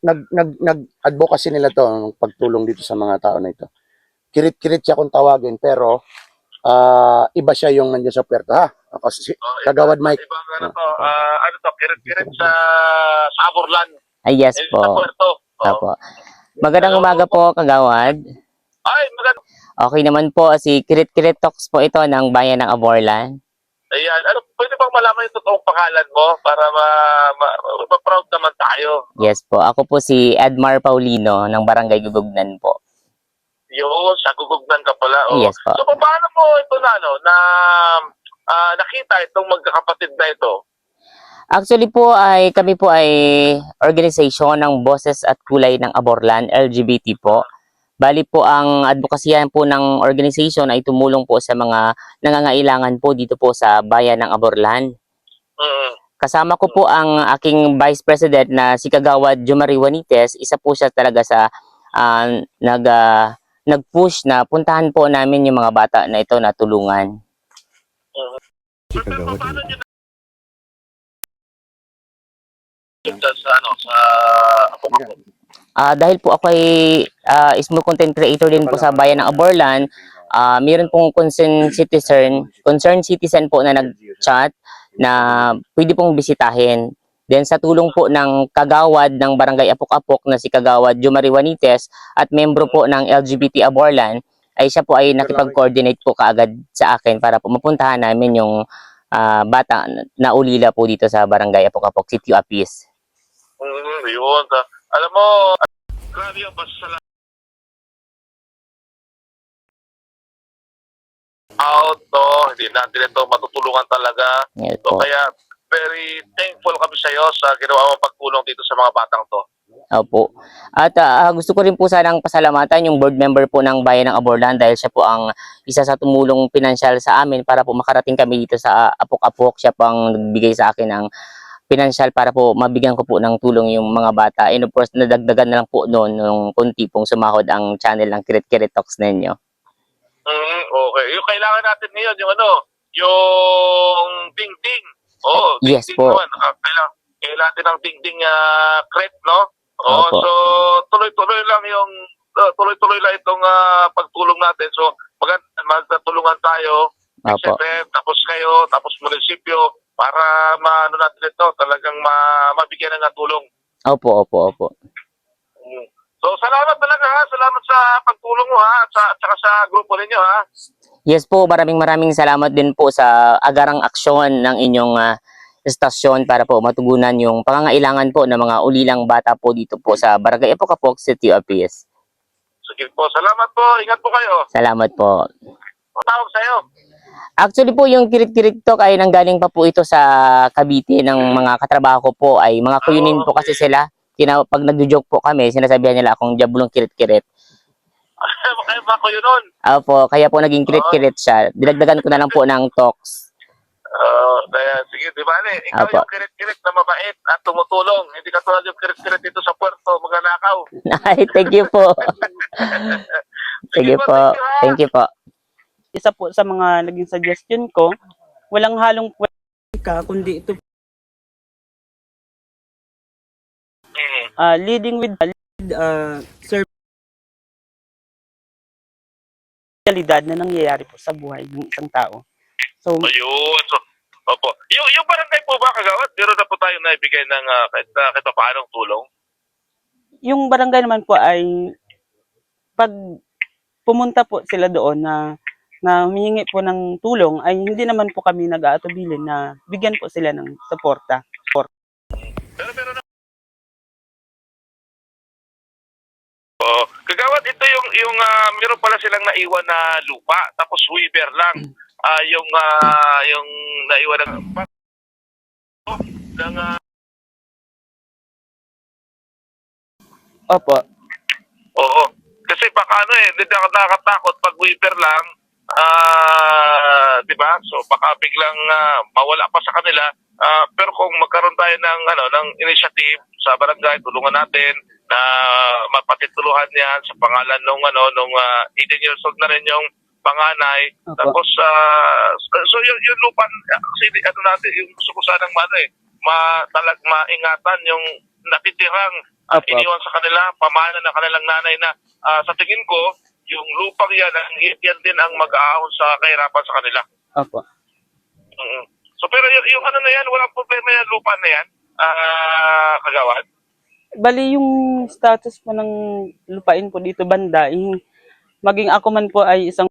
nag-advocacy nila to ng pagtulong dito sa mga tao na ito. Kirit-kirit siya kung tawagin, pero iba siya yung nandiyan sa puerto, ha? Kasi Kagawad Mike. Ibang ano to, ano to, kirit-kirit sa Aborlan. Ay, yes Sa po. puerto. Opo. Magandang umaga po, Kagawad. Ay, maganda. Okay naman po, si Kirit Kirit Talks po ito ng Bayan ng Aborlan. Ayan, ano, pwede bang malaman yung totoong pangalan mo para ma-proud naman tayo? Yes po, ako po si Edmar Paulino ng Barangay Gugugnan po. Yun, sa Gugugnan ka pala. Oh. Yes po. So, paano mo ito na, ano, na nakita itong magkakapatid na ito? Actually po ay kami po ay organisasyon ng Boses at Kulay ng Aborlan, LGBT po. Bali po ang advokasyahan po ng organization ay tumulong po sa mga nangangailangan po dito po sa bayan ng Aborlan. Kasama ko po ang aking Vice President na si Kagawad Jomari Juanites. Isa po siya talaga sa nag-push na puntahan po namin yung mga bata na ito na tulungan. Si Kagawad. Dahil po ako ay small content creator din po sa bayan ng Aborlan, mayroon pong concerned citizen po na nag-chat na pwede pong bisitahin. Then sa tulong po ng kagawad ng Barangay Apok-Apok na si Kagawad Jomari Juanites at membro po ng LGBT Aborlan, ay siya po ay nakipag-coordinate po kaagad sa akin para po mapuntahan namin yung bata na ulila po dito sa Barangay Apok-Apok, City Apis. Yun. Alam mo, grabe yung pasalamat out, no? Hindi natin ito matutulungan talaga. Yes So, po. kaya very thankful kami sa iyo sa ginawa mong pagtulong dito sa mga batang to. Opo. At gusto ko rin po sanang pasalamatan yung board member po ng Bayan ng Aborlan dahil siya po ang isa sa tumulong pinansyal sa amin para po makarating kami dito sa Apok-Apok. Siya po ang nagbigay sa akin ng pinansyal para po mabigyan ko po ng tulong yung mga bata. And of course, nadagdagan na lang po noon nung kunti pong sumahod ang channel ng Kirit Kirit Talks ninyo. Okay. Yung kailangan natin ngayon, yung ano, yung ding-ding. Oh, Yes ding-ding po. naman. Kailangan natin ng ding-ding crate, no? Opo. So tuloy-tuloy lang yung tuloy-tuloy lang itong pagtulong natin. So magtutulungan tayo, Opo. SFM, tapos kayo, tapos munisipyo para maano natin ito, talagang mabigyan ng tulong. Opo. So salamat talaga ha, salamat sa pagtulong mo ha, at saka sa grupo ninyo ha. Yes po, maraming salamat din po sa agarang aksyon ng inyong estasyon para po matugunan yung pangangailangan po ng mga ulilang bata po dito po sa Barangay Apok-Apok, City Apis. Sige po, salamat po, ingat po kayo. Salamat po. Tawag sa'yo. Actually po, yung Kirit Kirit Talk ay nanggaling pa po ito sa Cavite ng mga katrabaho ko po ay mga kuyunin po kasi sila. Pag nagjo-joke po kami, sinasabihan nila akong Diablong Kirit Kirit. Kaya ba ko yun nun? Opo, kaya po naging Kirit Kirit siya. Dinagdagan ko na lang po ng talks. Kaya sige, di ba ikaw Opo. yung kirit-kirit na mabait at tumutulong. Hindi ka tulad yung kirit-kirit dito sa puerto, magnanakaw. Ay, thank you po. Sige po. Thank you po. Isa po sa mga naging suggestion ko, walang halong politika, kundi ito leading with service na nangyayari po sa buhay ng isang tao. So, Ayun. So, opo. Yung barangay po ba, Kagawad? Meron na po tayo na ibigay ng kahit pa paanong tulong? yung barangay naman po ay pag pumunta po sila doon na humihingi po ng tulong ay hindi naman po kami nag-aatubilin na bigyan po sila ng suporta. Pero meron na. Kagawad, ito yung meron pala silang naiwan na lupa, tapos Weaver lang. Yung naiwan ng Opo. Oo. Kasi baka hindi nakakatakot pag Weaver lang, di ba? So baka biglang mawala pa sa kanila. Pero kung magkaroon tayo ng initiative sa barangay, tulungan natin na mapatituluhan yan sa pangalan nung 18 years old na rin yung panganay. Opo. Tapos so yung lupa kasi natin yung gusto ko sanang maingatan yung natitirang Opo. iniwan sa kanila, pamana ng kanilang nanay na sa tingin ko, yung lupang yan din ang mag-aahon sa kahirapan sa kanila. Opo. Mm. So pero yung ano na yan, walang problema yan, lupa na yan, Kagawad. Bali yung status po ng lupain po dito banda, maging ako man po ay isang